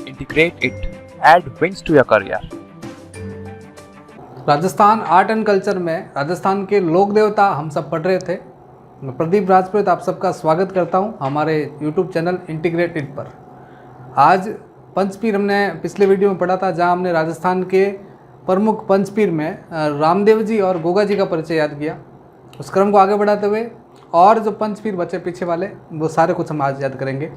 integrate it, add wings to your career. Rajasthan art and culture में राजस्थान के लोक देवता हम सब पढ़ रहे थे। मैं प्रदीप राजपूत आप सबका स्वागत करता हूं हमारे YouTube चैनल इंटीग्रेट इट पर। आज पंचपीर हमने पिछले वीडियो में पढ़ा था, जहां हमने राजस्थान के प्रमुख पंचपीर में रामदेव जी और गोगा जी का परिचय याद किया। उस क्रम को आगे बढ़ाते हुए और जो पंचपीर बचे पीछे वाले वो सारे कुछ हम आज याद करेंगे।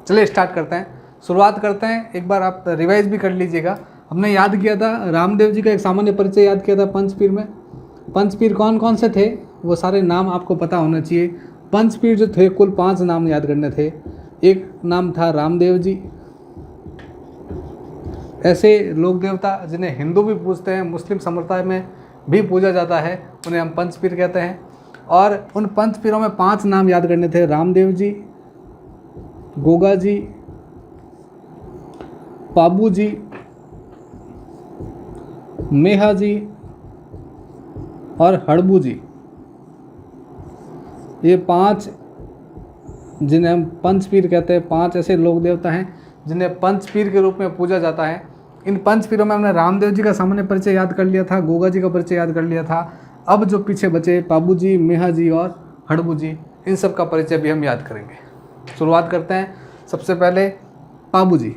चलिए स्टार्ट करते हैं, शुरुआत करते हैं। एक बार आप रिवाइज भी कर लीजिएगा। हमने याद किया था रामदेव जी का एक सामान्य परिचय याद किया था पंचपीर में। पंचपीर कौन कौन से थे वो सारे नाम आपको पता होना चाहिए। पंचपीर जो थे कुल 5 नाम याद करने थे। एक नाम था रामदेव जी। ऐसे लोक देवता जिन्हें हिंदू भी पूजते हैं, मुस्लिम संप्रदाय में भी पूजा जाता है, उन्हें हम पंचपीर कहते हैं। और उन पंचपीरों में 5 नाम याद करने थे। रामदेव जी, गोगा जी, पाबू जी, मेहा जी और हड़बू जी। ये 5 जिन्हें हम पंचपीर कहते हैं, 5 ऐसे लोक देवता हैं जिन्हें पंचपीर के रूप में पूजा जाता है। इन पंचपीरों में हमने रामदेव जी का सामान्य परिचय याद कर लिया था, गोगा जी का परिचय याद कर लिया था। अब जो पीछे बचे पाबू जी, मेहा जी और हड़बू जी, इन सब का परिचय भी हम याद करेंगे। शुरुआत करते हैं। सबसे पहले पाबू जी,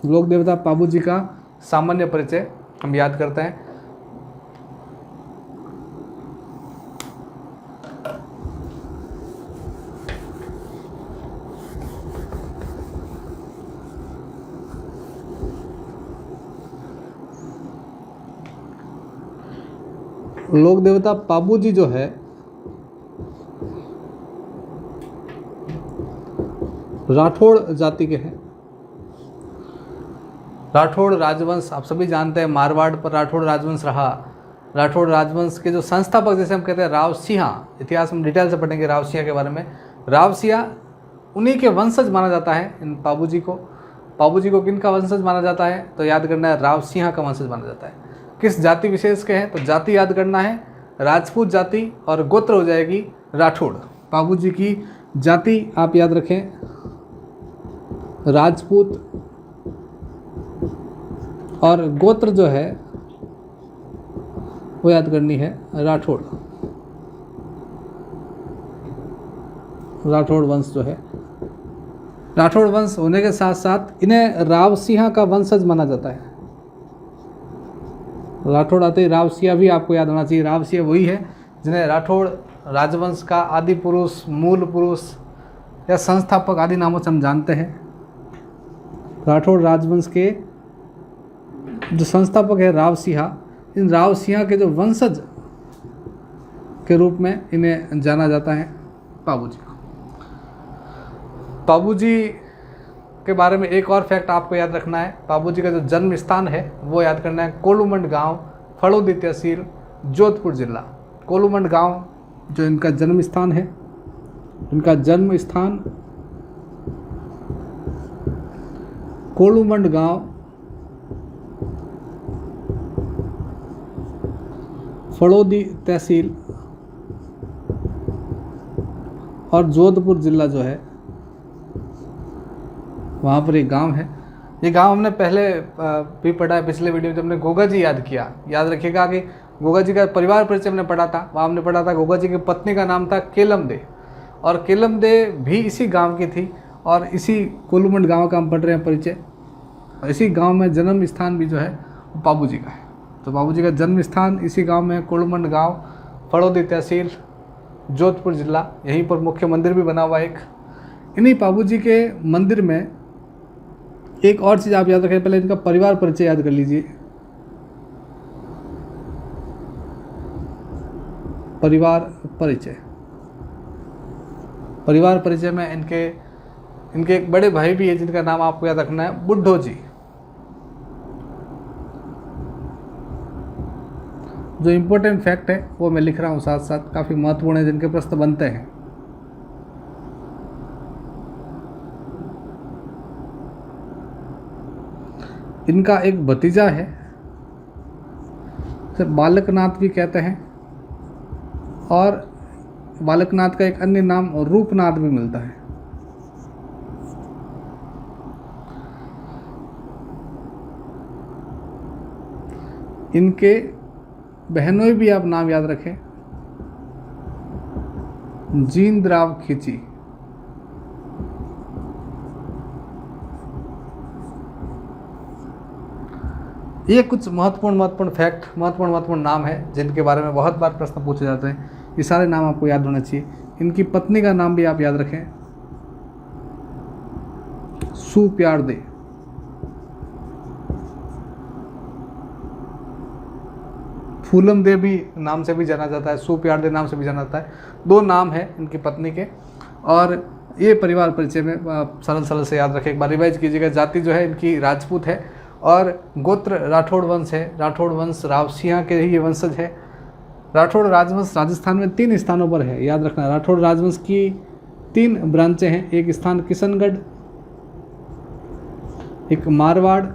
लोक देवता पाबू जी का सामान्य परिचय हम याद करते हैं। लोक देवता पाबू जी जो है राठौड़ जाति के हैं। राठौड़ राजवंश आप सभी जानते हैं, मारवाड़ पर राठौड़ राजवंश रहा। राठौड़ राजवंश के जो संस्थापक जैसे हम कहते हैं राव सिंहा, इतिहास में डिटेल से पढ़ेंगे राव सिंहा के बारे में। राव सिंहा उन्हीं के वंशज माना जाता है इन पाबू जी को। पाबू जी को किन का वंशज माना जाता है तो याद करना है, राव सिंहा का वंशज माना जाता है। किस जाति विशेष के हैं तो जाति याद करना है राजपूत जाति और गोत्र हो जाएगी राठौड़। पाबू जी की जाति आप याद रखें राजपूत और गोत्र जो है वो याद करनी है राठौड़। राठौड़ वंश जो है, राठौड़ वंश होने के साथ साथ इन्हें राव सिंहा का वंशज माना जाता है। राठौड़ आते ही राव सिंहा भी आपको याद होना चाहिए। राव सिंहा वही है जिन्हें राठौड़ राजवंश का आदि पुरुष, मूल पुरुष या संस्थापक आदि नामों से हम जानते हैं। राठौड़ राजवंश के जो संस्थापक है राव सिंहा, इन राव सिंहा के जो वंशज के रूप में इन्हें जाना जाता है पाबू जी को। पाबू जी के बारे में एक और फैक्ट आपको याद रखना है। पाबू जी का जो जन्म स्थान है वो याद करना है कोलूमंड गांव, फड़ौदी तहसील, जोधपुर जिला। कोलूमंड गांव जो इनका जन्म स्थान है, इनका जन्म स्थान कोलूमंड गांव, फड़ौदी तहसील और जोधपुर जिला जो है वहाँ पर एक गांव है। ये गांव हमने पहले भी पढ़ा है, पिछले वीडियो में जब हमने गोगा जी याद किया। याद रखिएगा कि गोगा जी का परिवार परिचय हमने पढ़ा था। वहाँ हमने पढ़ा था गोगा जी की पत्नी का नाम था केलम दे, और केलम दे भी इसी गांव की थी और इसी कोलूमंड गांव का हम पढ़ रहे हैं परिचय। और इसी गांव में जन्म स्थान भी जो है वो पाबू जी का है। तो पाबू जी का जन्म स्थान इसी गाँव में, कोलूमंड गाँव, फड़ौदी तहसील, जोधपुर जिला। यहीं पर मुख्य मंदिर भी बना हुआ एक। इन्हीं पाबू जी के मंदिर में एक और चीज़ आप याद रखें, पहले इनका परिवार परिचय याद कर लीजिए। परिवार परिचय, परिवार परिचय में इनके एक बड़े भाई भी है जिनका नाम आपको याद रखना है, बुड्ढो जी। जो इम्पोर्टेंट फैक्ट है वो मैं लिख रहा हूँ साथ साथ, काफ़ी महत्वपूर्ण है, जिनके प्रश्न बनते हैं। इनका एक भतीजा है, उसे बालकनाथ भी कहते हैं, और बालकनाथ का एक अन्य नाम रूपनाथ भी मिलता है। इनके बहनोई भी आप नाम याद रखें, जींदराव खींची। ये कुछ महत्वपूर्ण फैक्ट, महत्वपूर्ण नाम है जिनके बारे में बहुत बार प्रश्न पूछे जाते हैं। ये सारे नाम आपको याद होने चाहिए। इनकी पत्नी का नाम भी आप याद रखें, सुप्यारदे। फूलम देवी नाम से भी जाना जाता है, सुप्यारदे नाम से भी जाना जाता है। 2 नाम है इनकी पत्नी के। और ये परिवार परिचय में सरल से याद रखें, एक बार रिवाइज कीजिएगा। जाति जो है इनकी राजपूत है और गोत्र राठौड़ वंश है। राठौड़ वंश रावसिया के ही ये वंशज है। राठौड़ राजवंश राजस्थान में 3 स्थानों पर है, याद रखना। राठौड़ राजवंश की 3 ब्रांचें हैं, एक स्थान किशनगढ़, एक मारवाड़,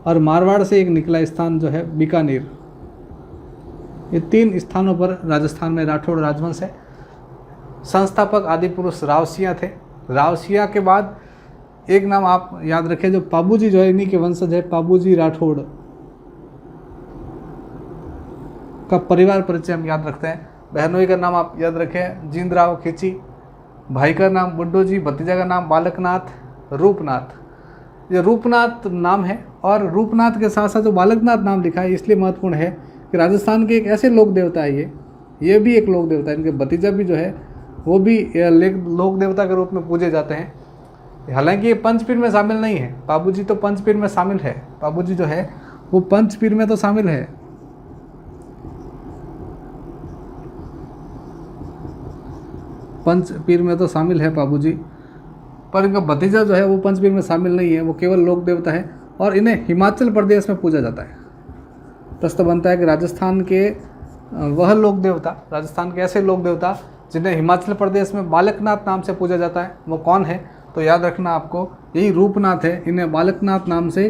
और मारवाड़ से एक निकला स्थान जो है बीकानेर। ये 3 स्थानों पर राजस्थान में राठौड़ राजवंश है। संस्थापक आदि पुरुष रावसिया थे। रावसिया के बाद एक नाम आप याद रखें, जो पाबूजी जो है इन्हीं के वंशज है, पाबूजी राठौड़ का परिवार परिचय हम याद रखते हैं। बहनोई का नाम आप याद रखें, जींदराव खींची। भाई का नाम बुड्ढो जी, भतीजा का नाम बालकनाथ, रूपनाथ। ये रूपनाथ नाम है, और रूपनाथ के साथ साथ जो बालकनाथ नाम लिखा है इसलिए महत्वपूर्ण है कि राजस्थान के एक ऐसे लोक देवता है, ये भी एक लोक देवता है। इनके भतीजा भी जो है वो भी लोक देवता के रूप में पूजे जाते हैं। हालांकि ये पंचपीर में शामिल नहीं है। पाबूजी तो पंचपीर में शामिल है, पाबूजी जो है वो पंचपीर में तो शामिल है। पंचपीर में तो शामिल है पाबूजी, पर इनका भतीजा जो है वो पंचपीर में शामिल नहीं है, वो केवल लोक देवता है और इन्हें हिमाचल प्रदेश में पूजा जाता है। प्रश्न बनता है कि राजस्थान के वह लोक देवता, राजस्थान के ऐसे लोक देवता जिन्हें हिमाचल प्रदेश में बालकनाथ नाम से पूजा जाता है, वो कौन है? तो याद रखना आपको, यही रूपनाथ है। इन्हें बालकनाथ नाम से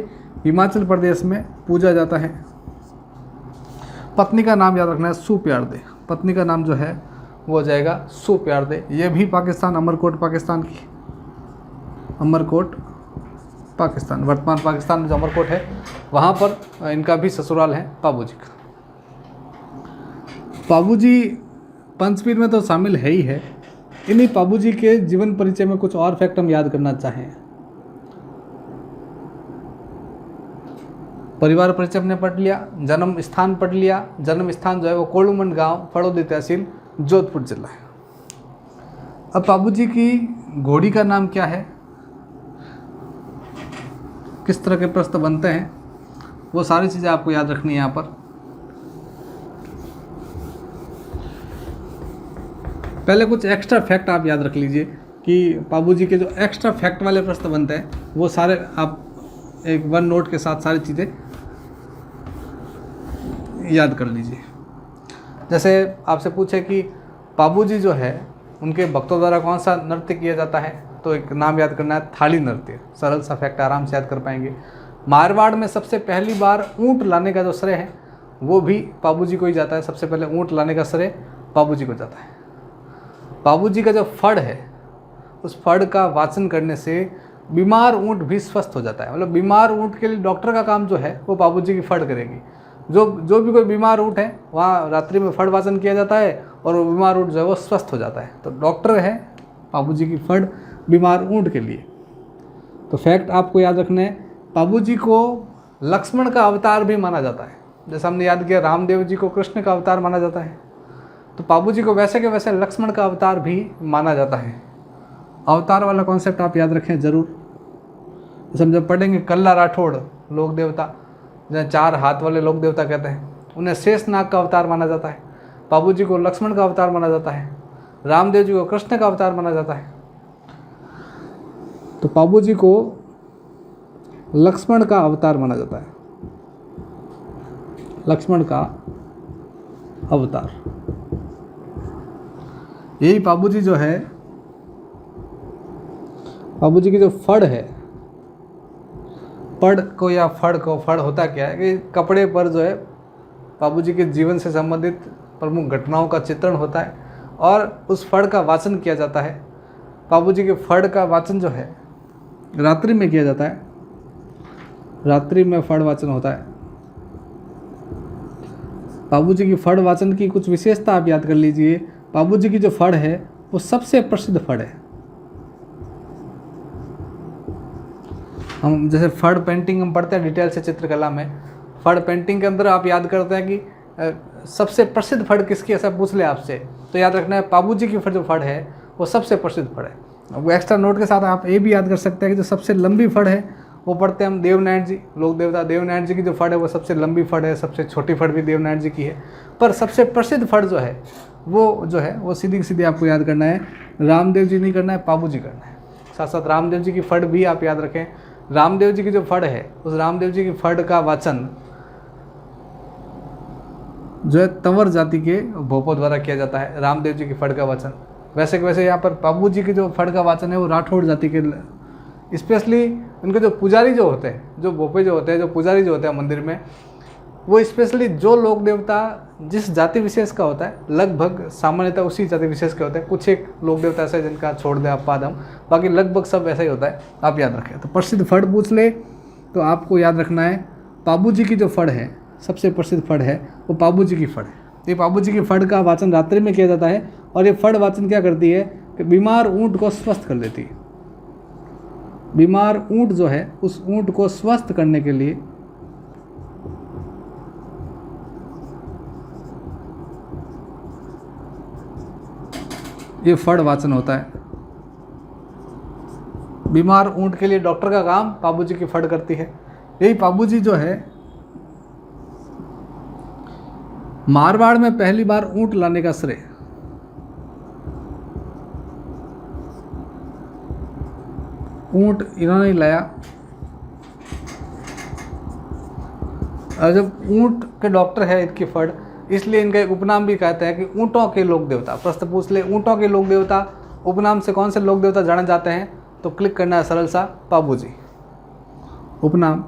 हिमाचल प्रदेश में पूजा जाता है। पत्नी का नाम याद रखना है, सुप्यारदे। पत्नी का नाम जो है वो हो जाएगा सुप्यारदे। ये भी पाकिस्तान, अमरकोट पाकिस्तान की, अमरकोट पाकिस्तान, वर्तमान पाकिस्तान में जो अमरकोट है वहाँ पर इनका भी ससुराल है पाबूजी का। पाबूजी पंचपीर में तो शामिल है ही है। इन्हीं पाबूजी के जीवन परिचय में कुछ और फैक्ट हम याद करना चाहें। परिवार परिचय हमने पढ़ लिया, जन्म स्थान पढ़ लिया। जन्म स्थान जो है वो कोलूमंड गांव, फड़ौदी तहसील, जोधपुर जिला है। अब पाबूजी की घोड़ी का नाम क्या है, किस तरह के प्रश्न बनते हैं, वो सारी चीज़ें आपको याद रखनी है यहाँ पर। पहले कुछ एक्स्ट्रा फैक्ट आप याद रख लीजिए कि पाबूजी के जो एक्स्ट्रा फैक्ट वाले प्रश्न बनते हैं वो सारे आप एक 1 नोट के साथ सारी चीज़ें याद कर लीजिए। जैसे आपसे पूछे कि पाबूजी जो है उनके भक्तों द्वारा कौन सा नृत्य किया जाता है, तो एक नाम याद करना है, थाली नृत्य। सरल सा फैक्ट, आराम से याद कर पाएंगे। मारवाड़ में सबसे पहली बार ऊँट लाने का जो श्रेय है वो भी पाबूजी को ही जाता है। सबसे पहले ऊँट लाने का श्रेय पाबूजी को जाता है। पाबूजी का जो फड़ है उस फड़ का वाचन करने से बीमार ऊँट भी स्वस्थ हो जाता है। मतलब बीमार ऊँट के लिए डॉक्टर का काम जो है वो पाबूजी की फड़ करेगी। जो भी कोई बीमार ऊँट है वहाँ रात्रि में फड़ वाचन किया जाता है और वो बीमार ऊँट जो है वो स्वस्थ हो जाता है। तो डॉक्टर है पाबूजी की फड़ बीमार ऊँट के लिए। तो फैक्ट आपको याद रखना है, पाबूजी को लक्ष्मण का अवतार भी माना जाता है। जैसे हमने याद किया रामदेव जी को कृष्ण का अवतार माना जाता है, तो पाबूजी को वैसे के वैसे लक्ष्मण का अवतार भी माना जाता है। अवतार वाला कॉन्सेप्ट आप याद रखें ज़रूर। जैसे हम जब पढ़ेंगे कल्ला राठौड़ लोक देवता, जिन्हें 4 हाथ वाले लोक देवता कहते हैं, उन्हें शेषनाग का अवतार माना जाता है। पाबूजी को लक्ष्मण का अवतार माना जाता है। रामदेव जी को कृष्ण का अवतार माना जाता है। तो पाबूजी को लक्ष्मण का अवतार माना जाता है, लक्ष्मण का अवतार। यही पाबूजी जो है, पाबूजी की जो फड़ है, पड़ को या फड़ को, फड़ होता क्या है कि कपड़े पर जो है पाबूजी के जीवन से संबंधित प्रमुख घटनाओं का चित्रण होता है और उस फड़ का वाचन किया जाता है। पाबूजी के फड़ का वाचन जो है रात्रि में किया जाता है। रात्रि में फड़ वाचन होता है। बाबूजी की फड़ वाचन की कुछ विशेषता आप याद कर लीजिए। बाबूजी की जो फड़ है वो सबसे प्रसिद्ध फड़ है। हम जैसे फड़ पेंटिंग हम पढ़ते हैं डिटेल से चित्रकला में, फड़ पेंटिंग के अंदर आप याद करते हैं कि सबसे प्रसिद्ध फड़ किसकी, ऐसा पूछ ले आपसे तो याद रखना है बाबूजी की फड़ जो फड़ है वो सबसे प्रसिद्ध फड़ है। वो एक्स्ट्रा नोट के साथ आप ये भी याद कर सकते हैं कि जो सबसे लंबी फड़ है वो पढ़ते हैं हम देवनारायण जी, लोक देवता देवनारायण जी की जो फड़ है वो सबसे लंबी फड़ है, सबसे छोटी फड़ भी देवनारायण जी की है। पर सबसे प्रसिद्ध फड़ जो है वो सीधी सीधी आपको याद करना है, रामदेव जी नहीं करना है, बाबूजी करना है। साथ साथ रामदेव जी की फड़ भी आप याद रखें। रामदेव जी की जो फड़ है उस रामदेव जी की फड़ का वाचन जो है तंवर जाति के भोपों द्वारा किया जाता है, रामदेव जी की फड़ का वाचन। वैसे यहाँ पर बाबूजी की जो फड़ का वाचन है वो राठौड़ जाति के, स्पेशली उनके जो पुजारी जो होते हैं, जो भोपे जो होते हैं, जो पुजारी जो होते हैं मंदिर में, वो स्पेशली जो लोक देवता जिस जाति विशेष का होता है लगभग सामान्यतः उसी जाति विशेष के होते हैं। कुछ एक लोक देवता ऐसे जिनका छोड़ दें आप पादम, बाकी लगभग सब ऐसा ही होता है, आप याद रखें। तो प्रसिद्ध फड़ पूछ ले तो आपको याद रखना है बाबूजी की जो फड़ है सबसे प्रसिद्ध फड़ है वो बाबूजी की फड़ है। ये बाबूजी की फड़ का वाचन रात्रि में किया जाता है और ये फड़ वाचन क्या करती है कि बीमार ऊँट को स्वस्थ कर देती है। बीमार ऊँट जो है उस ऊँट को स्वस्थ करने के लिए ये फड़ वाचन होता है। बीमार ऊँट के लिए डॉक्टर का काम बाबूजी की फड़ करती है। यही बाबूजी जो है मारवाड़ में पहली बार ऊँट लाने का श्रेय ऊँट इन्होंने लाया। और जब ऊँट के डॉक्टर है इनकी फड़, इसलिए इनका एक उपनाम भी कहते हैं कि ऊँटों के लोक देवता। प्रश्न पूछ ले ऊँटों के लोक देवता उपनाम से कौन से लोक देवता जाने जाते हैं, तो क्लिक करना है सरल सा बाबूजी। उपनाम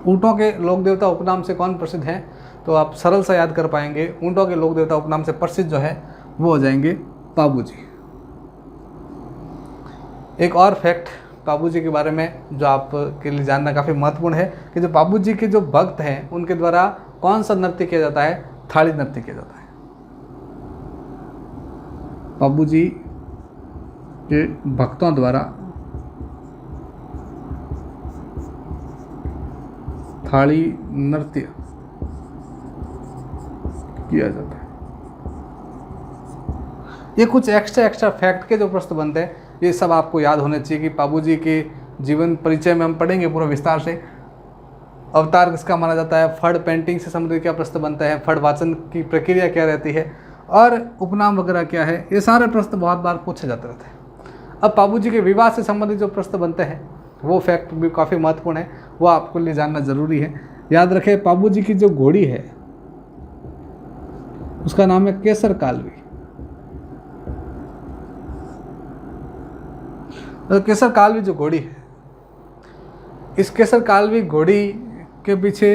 ऊँटों के लोक देवता उपनाम से कौन प्रसिद्ध है, तो आप सरल सा याद कर पाएंगे। ऊँटों के लोक देवता उपनाम से प्रसिद्ध जो है वो हो जाएंगे बाबूजी। एक और फैक्ट बाबूजी के बारे में जो आपके लिए जानना काफ़ी महत्वपूर्ण है कि जो बाबूजी के जो भक्त हैं उनके द्वारा कौन सा नृत्य किया जाता है, थाली नृत्य किया जाता है। बाबूजी के भक्तों द्वारा थाली नृत्य किया जाता है। ये कुछ एक्स्ट्रा फैक्ट के जो प्रश्न बनते हैं ये सब आपको याद होने चाहिए कि बाबूजी के जीवन परिचय में हम पढ़ेंगे पूरा विस्तार से। अवतार किसका माना जाता है, फड़ पेंटिंग से संबंधित क्या प्रश्न बनता है, फड़ वाचन की प्रक्रिया क्या रहती है और उपनाम वगैरह क्या है, ये सारे प्रश्न बहुत बार पूछे जाते रहते हैं। अब बाबूजी के विवाह से संबंधित जो प्रश्न बनते हैं वो फैक्ट भी काफ़ी महत्वपूर्ण है, वो आपको लिए जानना जरूरी है। याद रखें बाबूजी की जो घोड़ी है उसका नाम है केसर कालवी। तो केसर कालवी जो घोड़ी है, इस केसर कालवी घोड़ी के पीछे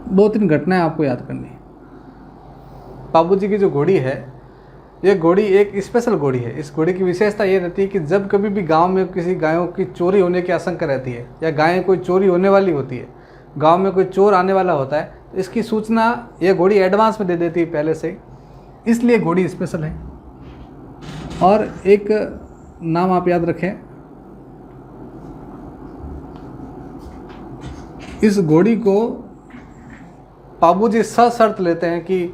2-3 घटनाएं आपको याद करनी है। बाबूजी की जो घोड़ी है ये घोड़ी एक स्पेशल घोड़ी है। इस घोड़ी की विशेषता ये रहती है कि जब कभी भी गांव में किसी गायों की चोरी होने की आशंका रहती है या गायें कोई चोरी होने वाली होती है, गांव में कोई चोर आने वाला होता है, तो इसकी सूचना ये घोड़ी एडवांस में दे देती है पहले से, इसलिए घोड़ी स्पेशल है। और एक नाम आप याद रखें, इस घोड़ी को बाबूजी सशर्त लेते हैं कि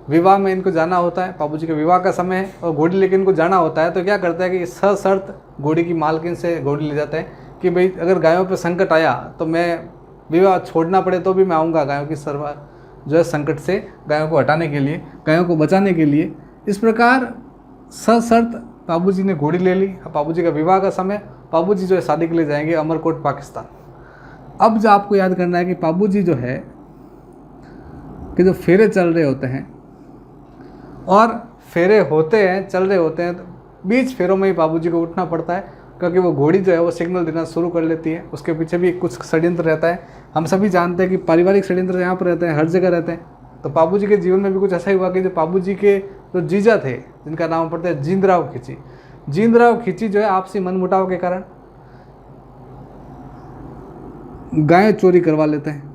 विवाह में इनको जाना होता है, बाबूजी के विवाह का समय है और घोड़ी लेके इनको जाना होता है, तो क्या करता है कि सशर्त घोड़ी की मालकिन से घोड़ी ले जाते हैं कि भाई अगर गायों पे संकट आया तो मैं विवाह छोड़ना पड़े तो भी मैं आऊँगा गायों की सर्वा जो है संकट से गायों को हटाने के लिए, गायों को बचाने के लिए। इस प्रकार सशर्त बाबूजी ने घोड़ी ले ली। बाबूजी का विवाह का समय, बाबूजी जो है शादी के लिए जाएंगे अमरकोट पाकिस्तान। अब जो आपको याद करना है कि बाबूजी जो है कि जो फेरे चल रहे होते हैं और फेरे होते हैं चल रहे होते हैं, तो बीच फेरों में ही बाबूजी को उठना पड़ता है क्योंकि वो घोड़ी जो है वो सिग्नल देना शुरू कर लेती है। उसके पीछे भी कुछ षड्यंत्र रहता है। हम सभी जानते हैं कि पारिवारिक षड्यंत्र यहाँ पर रहते हैं, हर जगह रहते हैं। तो बाबूजी के जीवन में भी कुछ ऐसा ही हुआ कि जो बाबूजी के जो जीजा थे जिनका नाम पड़ता है जींदराव खिची। जींदराव खिची जो है आपसी मनमुटाव के कारण गायें चोरी करवा लेते हैं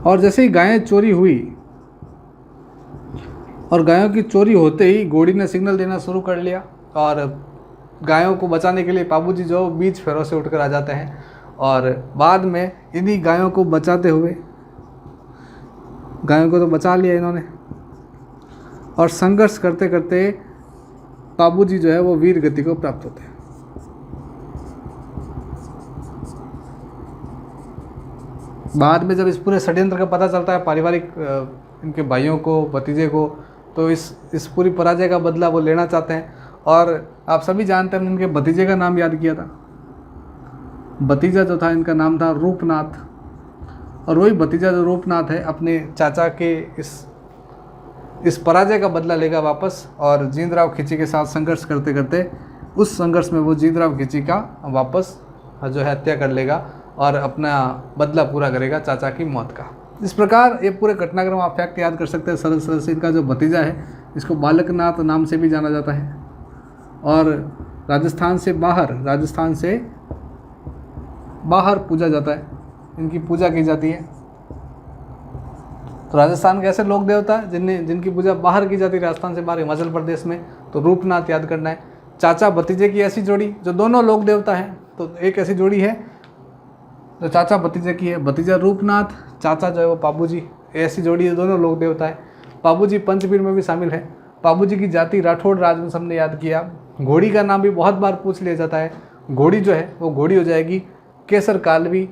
और जैसे ही गायें चोरी हुई और गायों की चोरी होते ही घोड़ी ने सिग्नल देना शुरू कर लिया और गायों को बचाने के लिए पाबूजी जो बीच फेरों से उठकर आ जाते हैं और बाद में इन्हीं गायों को बचाते हुए, गायों को तो बचा लिया इन्होंने, और संघर्ष करते करते पाबूजी जो है वो वीर गति को प्राप्त होते हैं। बाद में जब इस पूरे षड्यंत्र का पता चलता है पारिवारिक इनके भाइयों को, भतीजे को, तो इस पूरी पराजय का बदला वो लेना चाहते हैं। और आप सभी जानते हैं इनके भतीजे का नाम याद किया था। भतीजा जो था इनका नाम था रूपनाथ, और वही भतीजा जो रूपनाथ है अपने चाचा के इस पराजय का बदला लेगा वापस, और जींदराव खिची के साथ संघर्ष करते करते उस संघर्ष में वो जींदराव खिची का वापस जो है हत्या कर लेगा और अपना बदला पूरा करेगा चाचा की मौत का। इस प्रकार ये पूरे घटनाक्रम आप फैक्ट याद कर सकते हैं सरल सरल से। इनका जो भतीजा है इसको बालकनाथ नाम से भी जाना जाता है और राजस्थान से बाहर पूजा जाता है, इनकी पूजा की जाती है। तो राजस्थान के ऐसे लोक देवता जिनकी पूजा बाहर की जाती है, राजस्थान से बाहर, हिमाचल प्रदेश में, तो रूपनाथ याद करना है। चाचा भतीजे की ऐसी जोड़ी जो दोनों लोक देवता हैं, तो एक ऐसी जोड़ी है जो चाचा भतीजे की है, भतीजा रूपनाथ, चाचा जो है वो पाबूजी, ऐसी जोड़ी है, दोनों लोक देवता है। पाबूजी पंचपीर में भी शामिल है। पाबूजी की जाति राठौड़ राजवंश हमने याद किया। घोड़ी का नाम भी बहुत बार पूछ लिया जाता है। घोड़ी जो है वो घोड़ी हो जाएगी केसर कालवी।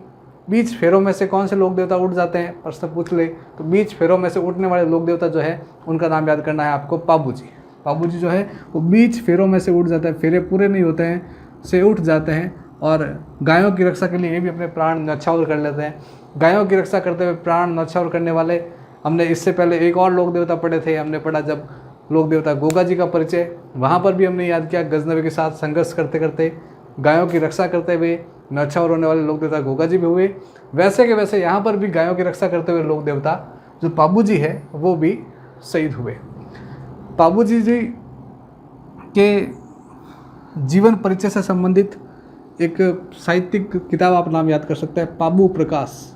बीच फेरों में से कौन से लोक देवता उठ जाते हैं, प्रश्न पूछ ले तो बीच फेरों में से उठने वाले लोक देवता जो है उनका नाम याद करना है आपको, पाबूजी। पाबूजी जो है वो बीच फेरों में से उठ जाता है, फेरे पूरे नहीं होते हैं से उठ जाते हैं, और गायों की रक्षा के लिए ये भी अपने प्राण न्यौछावर कर लेते हैं। गायों की रक्षा करते हुए प्राण न्यौछावर करने वाले हमने इससे पहले एक और लोक देवता पढ़े थे, हमने पढ़ा जब लोक देवता गोगा जी का परिचय, वहाँ पर भी हमने याद किया गजनवी के साथ संघर्ष करते करते गायों की रक्षा करते हुए न्यौछावर होने वाले लोक देवता गोगा जी भी हुए। वैसे के वैसे यहाँ पर भी गायों की रक्षा करते हुए लोक देवता जो पाबूजी है वो भी शहीद हुए। पाबूजी जी के जीवन परिचय से संबंधित एक साहित्यिक किताब आप नाम याद कर सकते हैं, पाबू प्रकाश।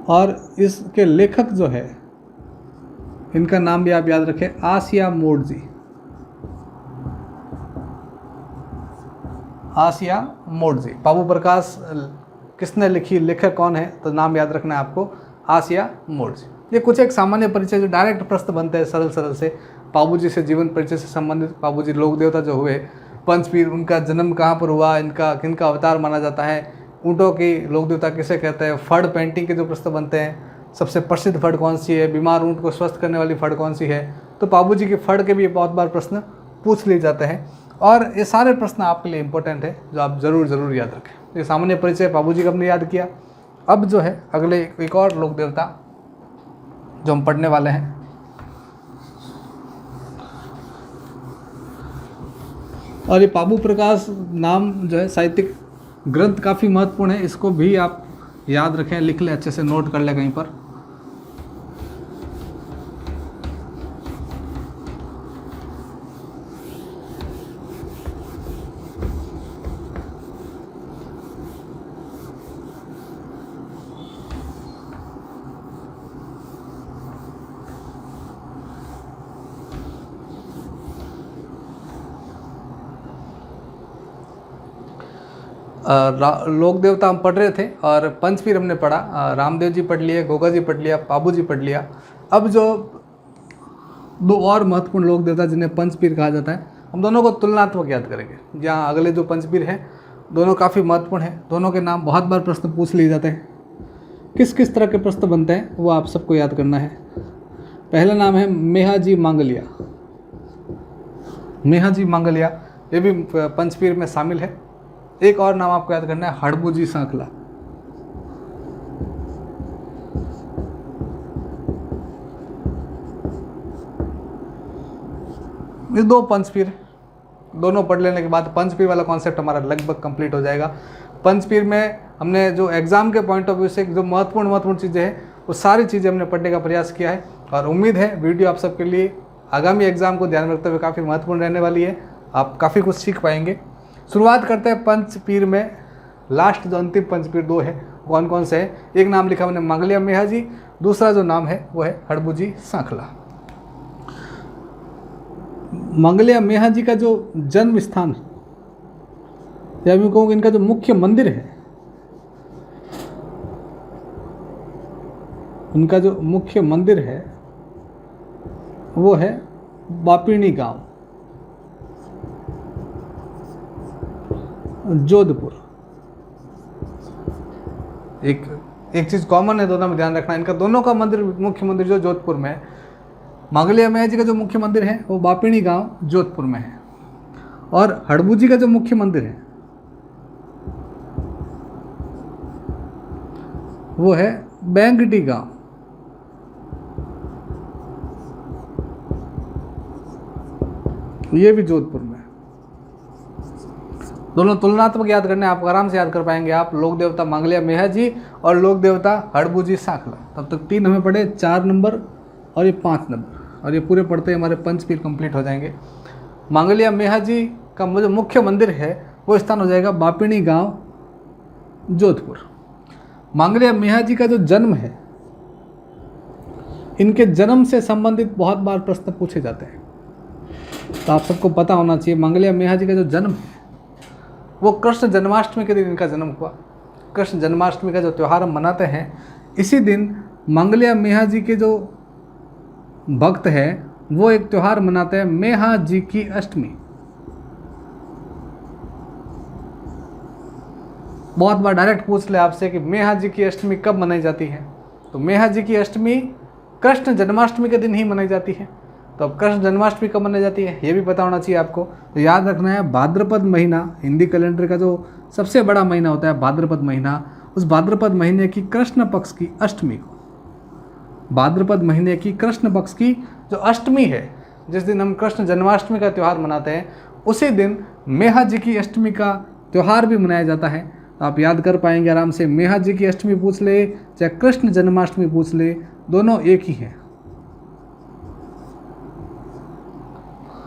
और इसके लेखक जो है इनका नाम भी आप याद रखें, आसिया मोड़ जी। आसिया मोड़ जी। पाबू प्रकाश किसने लिखी, लेखक कौन है, तो नाम याद रखना है आपको, आसिया मोड़ जी। ये कुछ एक सामान्य परिचय जो डायरेक्ट प्रश्न बनते हैं सरल सरल से। पाबूजी से जीवन परिचय से संबंधित, पाबूजी लोक देवता जो हुए, पंचपीर, उनका जन्म कहाँ पर हुआ, इनका किनका अवतार माना जाता है, ऊँटों की लोक देवता किसे कहते हैं, फड़ पेंटिंग के जो प्रश्न बनते हैं, सबसे प्रसिद्ध फड़ कौन सी है, बीमार ऊँट को स्वस्थ करने वाली फड़ कौन सी है, तो पाबूजी के फड़ के भी बहुत बार प्रश्न पूछ लिए जाते हैं। और ये सारे प्रश्न आपके लिए इंपॉर्टेंट है जो आप ज़रूर याद रखें। ये सामान्य परिचय पाबूजी का हमने याद किया। अब जो है अगले एक और लोक देवता जो हम पढ़ने वाले हैं, और ये पाबू प्रकाश नाम जो है साहित्यिक ग्रंथ काफ़ी महत्वपूर्ण है, इसको भी आप याद रखें, लिख लें, अच्छे से नोट कर लें कहीं पर। लोक देवता हम पढ़ रहे थे और पंचपीर हमने पढ़ा, रामदेव जी पढ़ लिए, गोगा जी पढ़ लिया, पाबू जी पढ़ लिया। अब जो दो और महत्वपूर्ण लोक देवता जिन्हें पंचपीर कहा जाता है, हम दोनों को तुलनात्मक याद करेंगे। जहाँ अगले जो पंचपीर हैं दोनों काफ़ी महत्वपूर्ण हैं, दोनों के नाम बहुत बार प्रश्न पूछ लिए जाते हैं। किस किस तरह के प्रश्न बनते हैं वो आप सबको याद करना है। पहला नाम है मेहाजी मांगलिया। मेहाजी मांगलिया ये भी पंचपीर में शामिल है। एक और नाम आपको याद करना है, हड़बूजी सांखला। ये दो पंचपीर, दोनों पढ़ लेने के बाद पंचपीर वाला कॉन्सेप्ट हमारा लगभग कंप्लीट हो जाएगा। पंचपीर में हमने जो एग्ज़ाम के पॉइंट ऑफ व्यू से जो महत्वपूर्ण चीज़ें हैं वो सारी चीज़ें हमने पढ़ने का प्रयास किया है, और उम्मीद है वीडियो आप सबके लिए आगामी एग्ज़ाम को ध्यान में रखते हुए काफ़ी महत्वपूर्ण रहने वाली है। आप काफ़ी कुछ सीख पाएंगे। शुरुआत करते हैं पंचपीर में। लास्ट जो अंतिम पंचपीर 2 है कौन कौन से है? एक नाम लिखा मैंने मंगलिया मेहाजी, दूसरा जो नाम है वो है हड़बूजी सांखला। मंगलिया मेहाजी का जो जन्म स्थान, या मैं कहूँ इनका जो मुख्य मंदिर है, उनका जो मुख्य मंदिर है वो है बापिणी गांव, जोधपुर। एक चीज़ कॉमन है, दोनों में ध्यान रखना, इनका दोनों का मंदिर, मुख्य मंदिर जो जोधपुर में है। मंगलिया मेहाजी का जो मुख्य मंदिर है वो बापिणी गांव जोधपुर में है, और हड़बूजी का जो मुख्य मंदिर है वो है बैंगडी गांव। ये भी जोधपुर में। दोनों तुलनात्मक याद करने, आप आराम से याद कर पाएंगे आप। लोक देवता मंगलिया मेहाजी और लोक देवता हड़बूजी सांखला। तब तक 3 हमें पढ़े, 4 नंबर और ये 5 नंबर, और ये पूरे पढ़ते ही हमारे पंचपीर कंप्लीट हो जाएंगे। मंगलिया मेहाजी का जो मुख्य मंदिर है वो स्थान हो जाएगा बापिणी गांव जोधपुर। मंगलिया मेहाजी का जो जन्म है, इनके जन्म से संबंधित बहुत बार प्रश्न पूछे जाते हैं, तो आप सबको पता होना चाहिए। मंगलिया मेहाजी का जो जन्म है वो कृष्ण जन्माष्टमी के दिन इनका जन्म हुआ। कृष्ण जन्माष्टमी का जो त्यौहार हम मनाते हैं, इसी दिन मंगलिया मेहाजी के जो भक्त हैं वो एक त्यौहार मनाते हैं, मेहाजी की अष्टमी। बहुत बार डायरेक्ट पूछ ले आपसे कि मेहाजी की अष्टमी कब मनाई जाती है, तो मेहाजी की अष्टमी कृष्ण जन्माष्टमी के दिन ही मनाई जाती है। तो अब कृष्ण जन्माष्टमी कब मनाई जाती है ये भी पता होना चाहिए आपको। तो याद रखना है, भाद्रपद महीना हिंदी कैलेंडर का जो सबसे बड़ा महीना होता है भाद्रपद महीना, उस भाद्रपद महीने की कृष्ण पक्ष की अष्टमी को, भाद्रपद महीने की कृष्ण पक्ष की जो अष्टमी है, जिस दिन हम कृष्ण जन्माष्टमी का त्यौहार मनाते हैं, उसी दिन मेहाजी की अष्टमी का त्यौहार भी मनाया जाता है। तो आप याद कर पाएंगे आराम से। मेहाजी की अष्टमी पूछ ले चाहे कृष्ण जन्माष्टमी पूछ ले, दोनों एक ही हैं।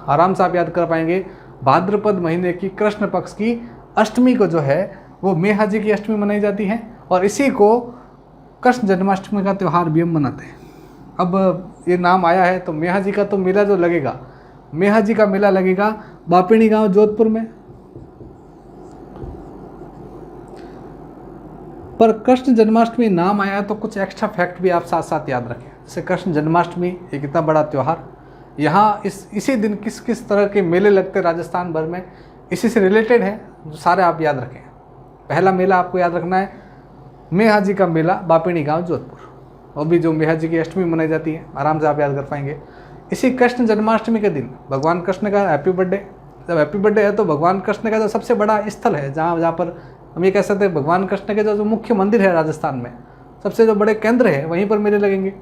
आराम से आप याद कर पाएंगे। भाद्रपद महीने की कृष्ण पक्ष की अष्टमी को जो है वो मेहाजी की अष्टमी मनाई जाती है, और इसी को कृष्ण जन्माष्टमी का त्यौहार भी हम मनाते हैं। अब ये नाम आया है तो मेहाजी का तो मेला जो लगेगा, मेहाजी का मेला लगेगा बापिणी गांव जोधपुर में। पर कृष्ण जन्माष्टमी नाम आया तो कुछ एक्स्ट्रा फैक्ट भी आप साथ साथ याद रखें। जैसे कृष्ण जन्माष्टमी एक इतना बड़ा त्यौहार, यहाँ इसी दिन किस किस तरह के मेले लगते राजस्थान भर में, इसी से रिलेटेड है, जो सारे आप याद रखें। पहला मेला आपको याद रखना है मेहाजी का मेला बापिणी गांव जोधपुर, और भी जो मेहाजी की अष्टमी मनाई जाती है, आराम से आप याद कर पाएंगे। इसी कृष्ण जन्माष्टमी के दिन भगवान कृष्ण का हैप्पी बर्थडे, जब हैप्पी बर्थडे है तो भगवान कृष्ण का जो सबसे बड़ा स्थल है, जहाँ पर हम ये कह सकते हैं भगवान कृष्ण के जो मुख्य मंदिर है राजस्थान में, सबसे जो बड़े केंद्र है, वहीं पर मेले लगेंगे।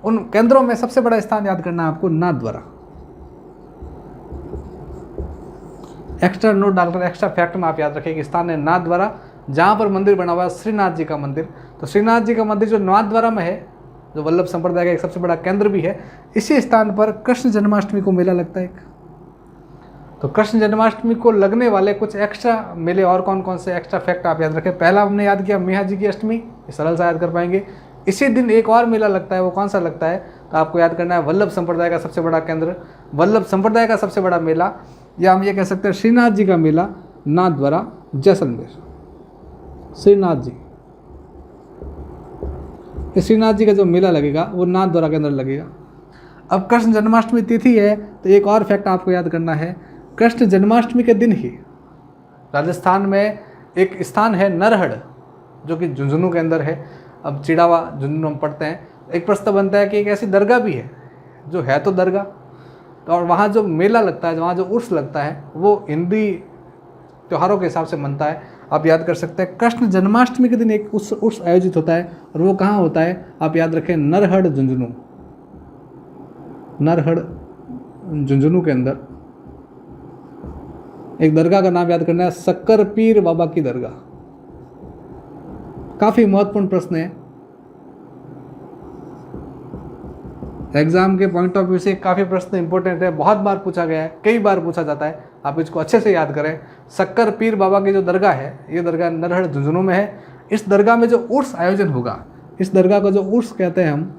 उन केंद्रों में सबसे बड़ा स्थान याद करना है आपको, नाथद्वारा। एक्स्ट्रा नोट डालकर एक्स्ट्रा फैक्ट में आप याद रखें कि स्थान है नाथद्वारा, जहाँ पर मंदिर बना हुआ है श्रीनाथ जी का मंदिर। तो श्रीनाथ जी का मंदिर जो नाथद्वारा में है, जो वल्लभ संप्रदाय का एक सबसे बड़ा केंद्र भी है, इसी स्थान पर कृष्ण जन्माष्टमी को मेला लगता है एक। तो कृष्ण जन्माष्टमी को लगने वाले कुछ एक्स्ट्रा मेले और कौन कौन से एक्स्ट्रा फैक्ट आप याद रखें। पहला हमने याद किया मेहाजी की अष्टमी, सरल सा याद कर पाएंगे। इसी दिन एक और मेला लगता है, वो कौन सा लगता है, तो आपको याद करना है वल्लभ संप्रदाय का सबसे बड़ा केंद्र, वल्लभ संप्रदाय का सबसे बड़ा मेला, या हम ये कह सकते हैं श्रीनाथ जी का मेला, नाथद्वारा जैसलमेर। श्रीनाथ जी, श्रीनाथ जी का जो मेला लगेगा वो नाथद्वारा के अंदर लगेगा। अब कृष्ण जन्माष्टमी तिथि है तो एक और फैक्ट आपको याद करना है, कृष्ण जन्माष्टमी के दिन ही राजस्थान में एक स्थान है नरहड़, जो कि झुंझुनू के अंदर है। अब चिड़ावा झुंझुनू हम पढ़ते हैं, एक प्रश्न बनता है कि एक ऐसी दरगाह भी है जो है तो दरगाह, तो और वहाँ जो मेला लगता है, वहाँ जो उर्स लगता है, वो हिंदी त्योहारों के हिसाब से मनता है। आप याद कर सकते हैं कृष्ण जन्माष्टमी के दिन एक उर्स आयोजित होता है, और वो कहाँ होता है, आप याद रखें नरहड़ झुंझुनू, नरहड़ झुंझुनू के अंदर एक दरगाह का नाम याद करना है, सक्कर पीर बाबा की दरगाह। काफ़ी महत्वपूर्ण प्रश्न है, एग्जाम के पॉइंट ऑफ व्यू से काफ़ी प्रश्न इंपॉर्टेंट है, बहुत बार पूछा गया है, कई बार पूछा जाता है, आप इसको अच्छे से याद करें। शक्कर पीर बाबा की जो दरगाह है, ये दरगाह नरहड़ झुंझुनू में है। इस दरगाह में जो उर्स आयोजन होगा, इस दरगाह को जो उर्स कहते हैं हम,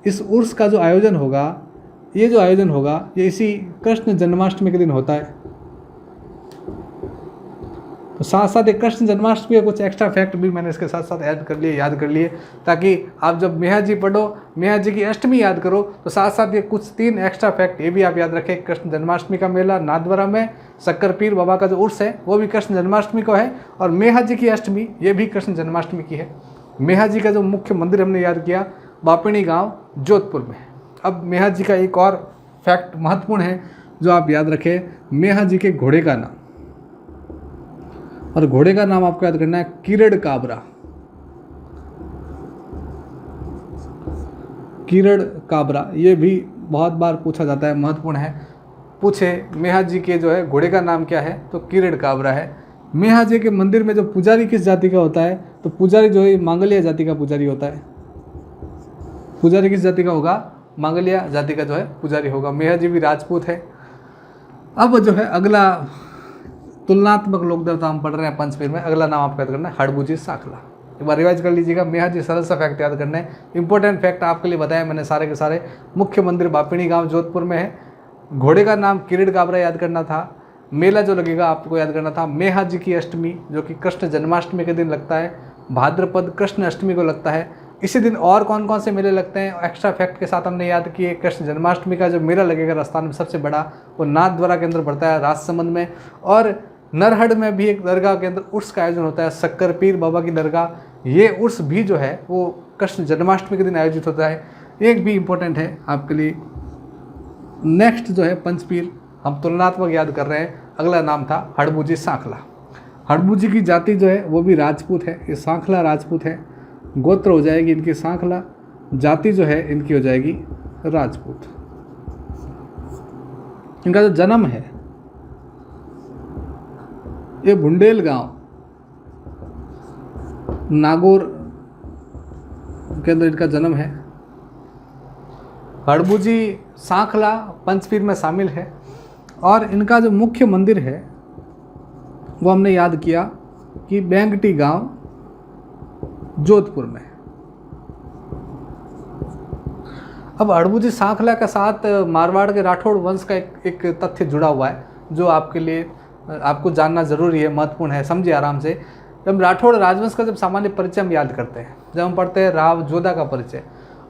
इस उर्स का जो आयोजन होगा, ये जो आयोजन होगा ये इसी कृष्ण जन्माष्टमी के दिन होता है। तो साथ साथ एक कृष्ण जन्माष्टमी के कुछ एक्स्ट्रा फैक्ट भी मैंने इसके साथ साथ याद कर लिए, ताकि आप जब मेहा जी पढ़ो, मेहा जी की अष्टमी याद करो, तो साथ साथ ये कुछ 3 एक्स्ट्रा फैक्ट ये भी आप याद रखें। कृष्ण जन्माष्टमी का मेला नाथद्वारा में, शक्कर पीर बाबा का जो उर्स है वो भी कृष्ण जन्माष्टमी को है, और मेहा जी की अष्टमी ये भी कृष्ण जन्माष्टमी की है। मेहा जी का जो मुख्य मंदिर हमने याद किया बापिणी गाँव जोधपुर में। अब मेहा जी का एक और फैक्ट महत्वपूर्ण है जो आप याद रखें, मेहा जी के घोड़े का नाम, और घोड़े का नाम आपको याद करना है किरड़ काबरा। किरड़ काबरा ये भी बहुत बार पूछा जाता है, महत्वपूर्ण है। पूछे मेहा जी के जो है घोड़े का नाम क्या है, तो किरड़ काबरा है। मेहा जी के मंदिर में जो पुजारी किस जाति का होता है, तो पुजारी जो है मांगलिया जाति का पुजारी होता है। पुजारी किस जाति का होगा, मांगलिया जाति का जो है पुजारी होगा। मेहा जी भी राजपूत है। अब जो है अगला तुलनात्मक लोक देवता हम पढ़ रहे हैं पंचपीर में, अगला नाम आपको याद करना है हड़बूजी सांखला। एक बार रिवाइज कर लीजिएगा, मेहा जी सरल सा फैक्ट याद करना है। इंपॉर्टेंट फैक्ट आपके लिए बताया मैंने सारे के सारे। मुख्य मंदिर बापिणी गांव जोधपुर में है। घोड़े का नाम किरीट काबरा याद करना था। मेला जो लगेगा आपको याद करना था मेहा जी की अष्टमी, जो कि कृष्ण जन्माष्टमी के दिन लगता है। भाद्रपद कृष्ण अष्टमी को लगता है। इसी दिन और कौन कौन से मेले लगते हैं एक्स्ट्रा फैक्ट के साथ हमने याद किए। कृष्ण जन्माष्टमी का जो मेला लगेगा राजस्थान में सबसे बड़ा, वो नाथद्वारा के अंदर पड़ता है राजसमंद में। और नरहड़ में भी एक दरगाह के अंदर उर्स का आयोजन होता है, शक्कर पीर बाबा की दरगाह। ये उर्स भी जो है वो कृष्ण जन्माष्टमी के दिन आयोजित होता है। एक भी इम्पोर्टेंट है आपके लिए। नेक्स्ट जो है पंचपीर हम तुलनात्मक याद कर रहे हैं, अगला नाम था हड़बूजी सांखला। हड़बूजी की जाति जो है वो भी राजपूत है। ये सांखला राजपूत है। गोत्र हो जाएगी इनकी सांखला, जाति जो है इनकी हो जाएगी राजपूत। इनका जो जन्म है ये बुंडेल गांव नागौर के अंदर इनका जन्म है। हड़बूजी सांखला पंचपीर में शामिल है। और इनका जो मुख्य मंदिर है वो हमने याद किया कि बैंगटी गांव जोधपुर में। अब हड़बूजी सांखला के साथ मारवाड़ के राठौड़ वंश का एक तथ्य जुड़ा हुआ है जो आपके लिए आपको जानना ज़रूरी है, महत्वपूर्ण है, समझिए आराम से। जब राठौड़ राजवंश का जब सामान्य परिचय हम याद करते हैं, जब हम पढ़ते हैं राव जोधा का परिचय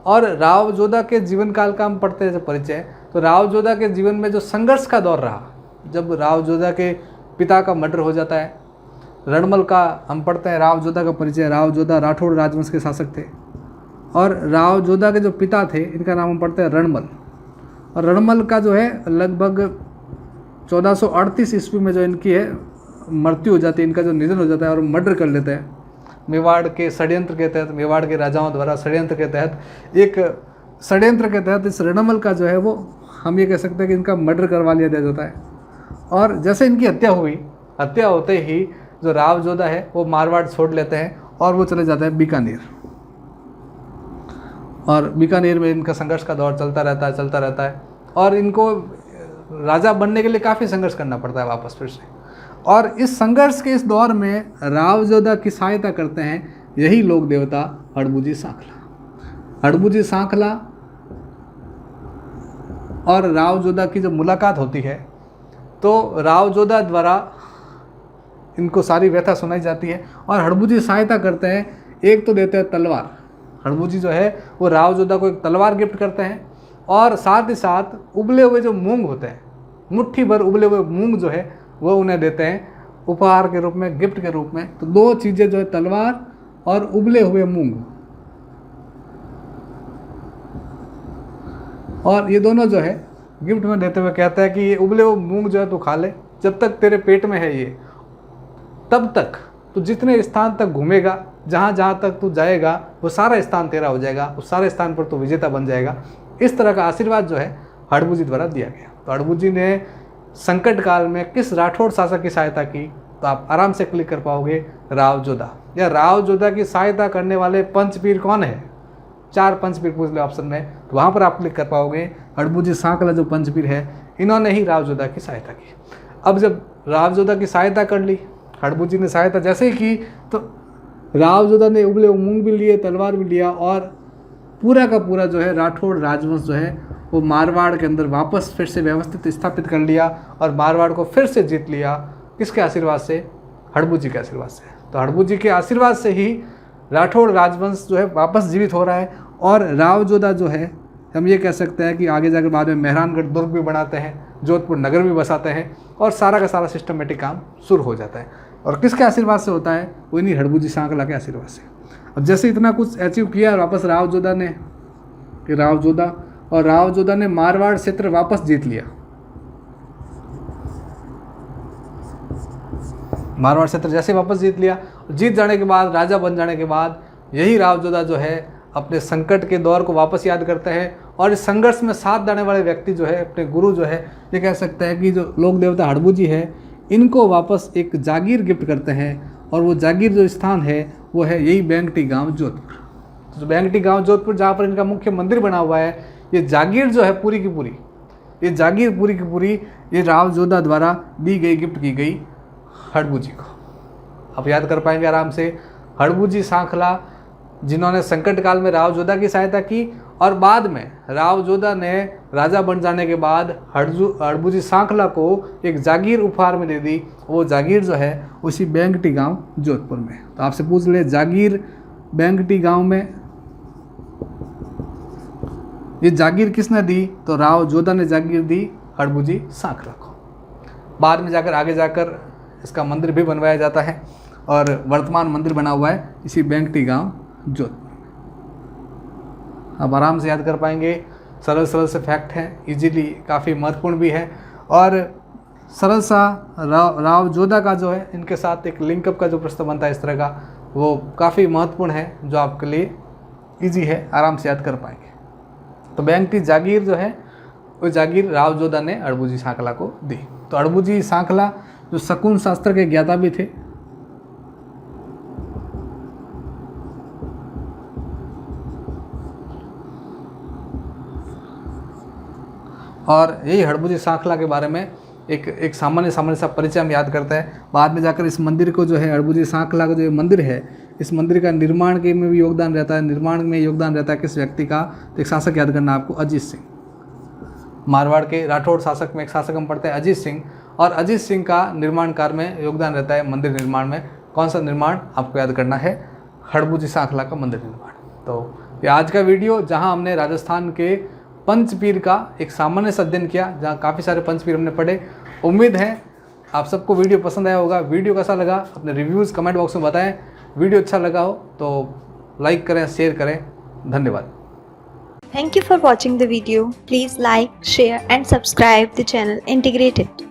और राव जोधा के जीवन काल का हम पढ़ते हैं जब परिचय, तो राव जोधा के जीवन में जो संघर्ष का दौर रहा, जब राव जोधा के पिता का मर्डर हो जाता है, रणमल का हम पढ़ते हैं राव जोधा का परिचय। राव जोधा राठौड़ राजवंश के शासक थे और राव जोधा के जो पिता थे इनका नाम हम पढ़ते हैं रणमल। और रणमल का जो है लगभग 1438 ईस्वी में जो इनकी है मृत्यु हो जाती है, इनका जो निधन हो जाता है और मर्डर कर लेते हैं मेवाड़ के षड्यंत्र के तहत, मेवाड़ के राजाओं द्वारा षड्यंत्र के तहत। एक षड्यंत्र के तहत इस रणमल का जो है वो हम ये कह सकते हैं कि इनका मर्डर करवा लिया जाता है। और जैसे इनकी हत्या हुई, हत्या होते ही जो राव जोधा है वो मारवाड़ छोड़ लेते हैं और वो चले जाते हैं बीकानेर। और बीकानेर में इनका संघर्ष का दौर चलता रहता है और इनको राजा बनने के लिए काफ़ी संघर्ष करना पड़ता है वापस फिर से। और इस संघर्ष के इस दौर में राव जोधा की सहायता करते हैं यही लोक देवता हड़बूजी सांखला। हड़बूजी सांखला और राव जोधा की जब मुलाकात होती है तो राव जोधा द्वारा इनको सारी व्यथा सुनाई जाती है और हड़बूजी सहायता करते हैं। एक तो देते हैं तलवार, हड़बूजी जो है वो राव जोधा को एक तलवार गिफ्ट करते हैं और साथ ही साथ उबले हुए जो मूंग होते हैं, मुट्ठी भर उबले हुए मूंग जो है वो उन्हें देते हैं उपहार के रूप में, गिफ्ट के रूप में। तो दो चीज़ें जो है तलवार और उबले हुए मूंग, और ये दोनों जो है गिफ्ट में देते हुए कहता है कि ये उबले हुए मूंग जो है तू खा ले, जब तक तेरे पेट में है ये, तब तक तू जितने स्थान तक घूमेगा, जहाँ जहाँ तक तू जाएगा वो सारा स्थान तेरा हो जाएगा, उस सारे स्थान पर तू विजेता बन जाएगा। इस तरह का आशीर्वाद जो है हड़बूजी द्वारा दिया गया। तो हड़बूजी ने संकट काल में किस राठौड़ शासक की सहायता की, तो आप आराम से क्लिक कर पाओगे राव जोधा। या राव जोधा की सहायता करने वाले पंचपीर कौन है? 4 पंचपीर पूछ ले ऑप्शन में, तो वहाँ पर आप क्लिक कर पाओगे। हड़बूजी सांकला जो पंचपीर है, इन्होंने ही राव जोधा की सहायता की। अब जब राव जोधा की सहायता कर ली, हड़बूजी ने सहायता जैसे ही की, तो राव जोधा ने उबले मूंग भी लिए, तलवार भी लिया, और पूरा का पूरा जो है राठौड़ राजवंश जो है वो मारवाड़ के अंदर वापस फिर से व्यवस्थित स्थापित कर लिया और मारवाड़ को फिर से जीत लिया। किसके आशीर्वाद से? हड़बूजी के आशीर्वाद से। तो हड़बूजी के आशीर्वाद से ही राठौड़ राजवंश जो है वापस जीवित हो रहा है। और राव जोधा जो है, हम ये कह सकते हैं कि आगे जाकर बाद में मेहरानगढ़ दुर्ग भी बनाते हैं, जोधपुर नगर भी बसाते हैं, और सारा का सारा सिस्टमेटिक काम शुरू हो जाता है। और किसके आशीर्वाद से होता है? वो इन्हीं हड़बूजी सांकला के आशीर्वाद से। अब जैसे इतना कुछ अचीव किया वापस राव जोधा ने, कि राव जोधा ने मारवाड़ क्षेत्र वापस जीत लिया। मारवाड़ क्षेत्र जैसे वापस जीत लिया, जीत जाने के बाद, राजा बन जाने के बाद, यही राव जोधा जो है अपने संकट के दौर को वापस याद करते हैं। और इस संघर्ष में साथ देने वाले व्यक्ति जो है, अपने गुरु जो है, ये कह सकते हैं कि जो लोक देवता हड़बूजी है, इनको वापस एक जागीर गिफ्ट करते हैं। और वो जागीर जो स्थान है वो है यही बैंगटी गांव जोधपुर। तो बैंगटी गांव जोधपुर, जहाँ पर इनका मुख्य मंदिर बना हुआ है, ये जागीर जो है पूरी की पूरी, ये जागीर पूरी की पूरी ये राव जोधा द्वारा दी गई, गिफ्ट की गई हड़बूजी को। आप याद कर पाएंगे आराम से, हड़बूजी सांखला जिन्होंने संकट काल में राव जोधा की सहायता की, और बाद में राव जोधा ने राजा बन जाने के बाद हड़बूजी सांखला को एक जागीर उपहार में दे दी। वो जागीर जो है उसी बैंगटी गांव जोधपुर में। तो आपसे पूछ ले, जागीर बैंगटी गांव में ये जागीर किसने दी? तो राव जोधा ने जागीर दी हड़बूजी सांखला को। बाद में जाकर आगे जाकर इसका मंदिर भी बनवाया जाता है, और वर्तमान मंदिर बना हुआ है इसी बैंगटी गांव जोधपुर। आप आराम से याद कर पाएंगे, सरल सरल से फैक्ट हैं, इजीली, काफ़ी महत्वपूर्ण भी है। और सरल सा राव जोधा का जो है, इनके साथ एक लिंकअप का जो प्रश्न बनता है इस तरह का, वो काफ़ी महत्वपूर्ण है, जो आपके लिए इजी है, आराम से याद कर पाएंगे। तो बैंगटी जागीर जो है, वो जागीर राव जोधा ने हड़बूजी सांखला को दी। तो हड़बूजी सांखला जो शकुन शास्त्र के ज्ञाता भी थे, और यही हड़बूजी सांखला के बारे में एक सामान्य सा परिचय हम याद करते हैं। बाद में जाकर इस मंदिर को जो है, हड़बूजी सांखला का जो मंदिर है, इस मंदिर का निर्माण के में भी योगदान रहता है। निर्माण में योगदान रहता है किस व्यक्ति का? तो एक शासक याद करना आपको, अजीत सिंह। मारवाड़ के राठौड़ शासक में एक शासक हम पढ़ते हैं अजीत सिंह, और अजीत सिंह का निर्माण कार्य में योगदान रहता है मंदिर निर्माण में। कौन सा निर्माण आपको याद करना है? हड़बूजी सांखला का मंदिर निर्माण। तो ये आज का वीडियो, जहाँ हमने राजस्थान के पंचपीर का एक सामान्य सा अध्ययन किया, जहाँ काफ़ी सारे पंचपीर हमने पढ़े। उम्मीद है आप सबको वीडियो पसंद आया होगा। वीडियो कैसा लगा अपने रिव्यूज़ कमेंट बॉक्स में बताएं। वीडियो अच्छा लगा हो तो लाइक करें, शेयर करें। धन्यवाद। Thank you for watching the video. Please like, share and subscribe the channel Integrated.